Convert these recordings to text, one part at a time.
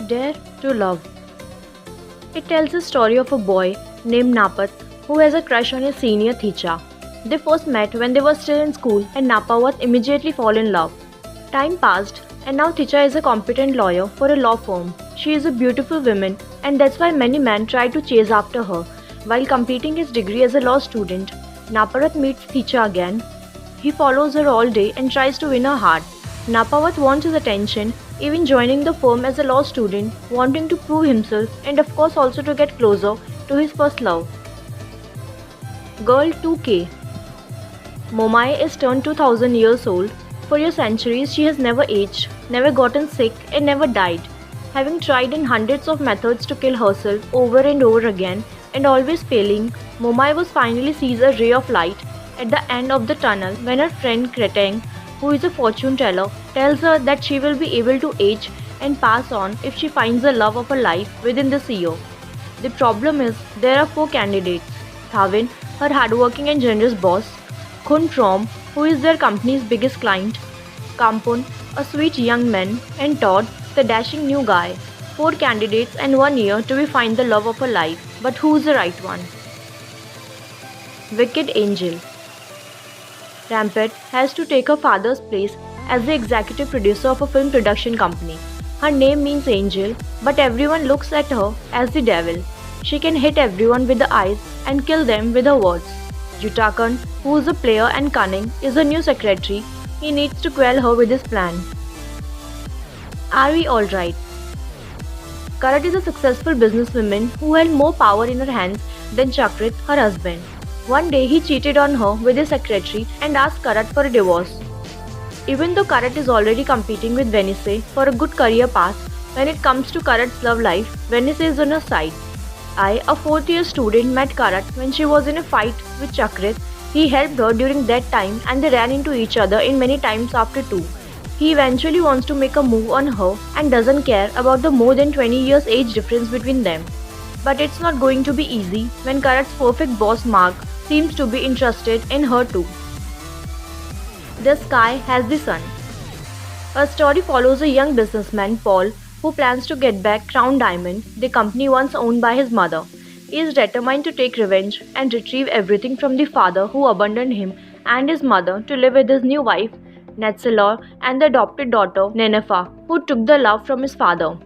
Dare to Love. It tells the story of a boy named Napat who has a crush on his senior Thicha. They first met when they were still in school and Napavat immediately fall in love. Time passed and now Thicha is a competent lawyer for a law firm. She is a beautiful woman and that's why many men try to chase after her. While completing his degree as a law student, Napavat meets Thicha again. He follows her all day and tries to win her heart. Napavat wants his attention, even joining the firm as a law student, wanting to prove himself and of course also to get closer to his first love. Girl 2K. Momai is turned 2000 years old. For your centuries she has never aged, never gotten sick and never died. Having tried in hundreds of methods to kill herself over and over again and always failing, Momai was finally sees a ray of light at the end of the tunnel when her friend Kreteng, who is a fortune teller, tells her that she will be able to age and pass on if she finds the love of her life within this year. The problem is there are 4 candidates: Thavin, her hardworking and generous boss; Khun Trom, who is their company's biggest client; Kampun, a sweet young man; and Todd, the dashing new guy. 4 candidates and 1 year to find the love of her life. But who's the right one? Wicked Angel. Rampart has to take her father's place as the executive producer of a film production company. Her name means angel, but everyone looks at her as the devil. She can hit everyone with the eyes and kill them with her words. Jutakan, who is a player and cunning, is her new secretary. He needs to quell her with his plan. Are we alright? Karat is a successful businesswoman who held more power in her hands than Chakrit, her husband. One day he cheated on her with his secretary and asked Karat for a divorce. Even though Karat is already competing with Venice for a good career path, when it comes to Karat's love life, Venice is on her side. I, a 4th year student, met Karat when she was in a fight with Chakrit. He helped her during that time and they ran into each other in many times after too. He eventually wants to make a move on her and doesn't care about the more than 20 years age difference between them. But it's not going to be easy when Karat's perfect boss Mark seems to be interested in her too. The Sky Has the Sun. A story follows a young businessman, Paul, who plans to get back Crown Diamond, the company once owned by his mother. He is determined to take revenge and retrieve everything from the father who abandoned him and his mother to live with his new wife, Netzelor, and the adopted daughter, Nenefa, who took the love from his father.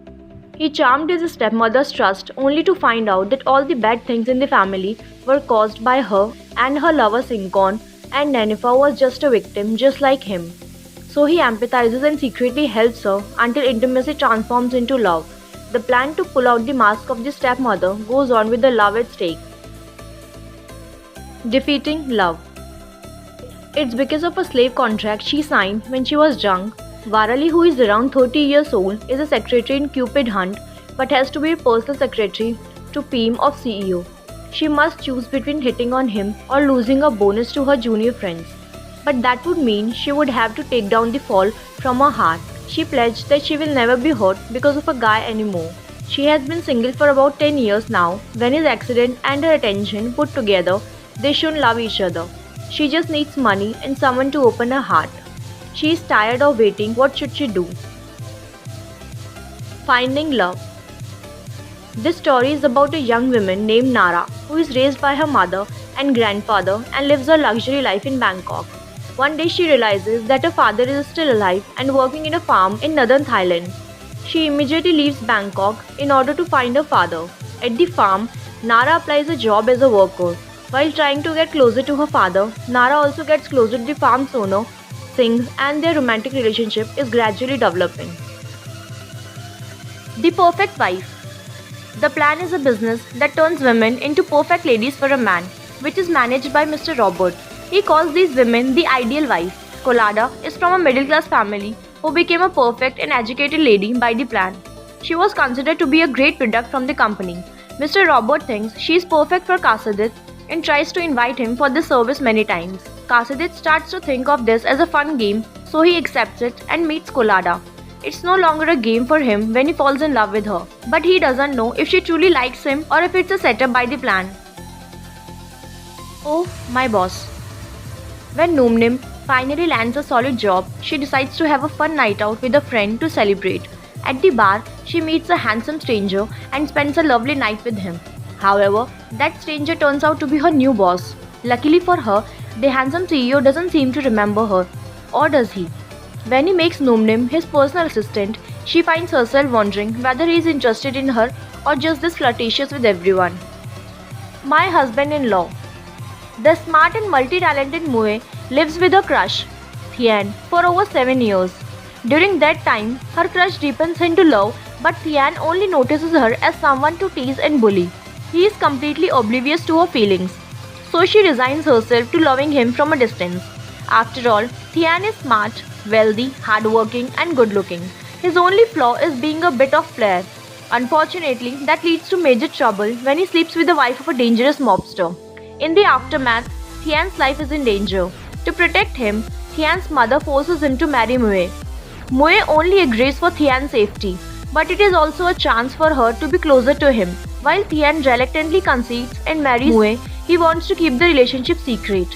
He charmed his stepmother's trust only to find out that all the bad things in the family were caused by her and her lover Sinkon, and Nenefa was just a victim just like him. So he empathizes and secretly helps her until intimacy transforms into love. The plan to pull out the mask of the stepmother goes on with the love at stake. Defeating Love. It's because of a slave contract she signed when she was young. Varali, who is around 30 years old, is a secretary in Cupid Hunt but has to be a personal secretary to PM of CEO. She must choose between hitting on him or losing a bonus to her junior friends. But that would mean she would have to take down the fall from her heart. She pledged that she will never be hurt because of a guy anymore. She has been single for about 10 years now. When his accident and her attention put together, they shouldn't love each other. She just needs money and someone to open her heart. She is tired of waiting. What should she do? Finding Love. This story is about a young woman named Nara who is raised by her mother and grandfather and lives a luxury life in Bangkok. One day she realizes that her father is still alive and working in a farm in northern Thailand. She immediately leaves Bangkok in order to find her father. At the farm, Nara applies a job as a worker. While trying to get closer to her father, Nara also gets closer to the farm's owner, Singh, and their romantic relationship is gradually developing. The Perfect Wife. The plan is a business that turns women into perfect ladies for a man, which is managed by Mr. Robert. He calls these women the ideal wife. Kolada is from a middle-class family who became a perfect and educated lady by the plan. She was considered to be a great product from the company. Mr. Robert thinks she is perfect for Kasadit and tries to invite him for this service many times. Kasadit starts to think of this as a fun game, so he accepts it and meets Kolada. It's no longer a game for him when he falls in love with her, but he doesn't know if she truly likes him or if it's a setup by the plan. Oh, my boss. When Noomnim finally lands a solid job, she decides to have a fun night out with a friend to celebrate. At the bar, she meets a handsome stranger and spends a lovely night with him. However, that stranger turns out to be her new boss. Luckily for her, the handsome CEO doesn't seem to remember her. Or does he? When he makes Numnim his personal assistant, she finds herself wondering whether he is interested in her or just this flirtatious with everyone. My husband-in-law. The smart and multi-talented Mue lives with her crush, Thian, for over 7 years. During that time, her crush deepens into love, but Thian only notices her as someone to tease and bully. He is completely oblivious to her feelings, so she resigns herself to loving him from a distance. After all, Thian is smart, wealthy, hardworking, and good-looking. His only flaw is being a bit of flair. Unfortunately, that leads to major trouble when he sleeps with the wife of a dangerous mobster. In the aftermath, Thian's life is in danger. To protect him, Thian's mother forces him to marry Mue. Mue only agrees for Thian's safety, but it is also a chance for her to be closer to him. While Thian reluctantly concedes and marries Mue, he wants to keep the relationship secret.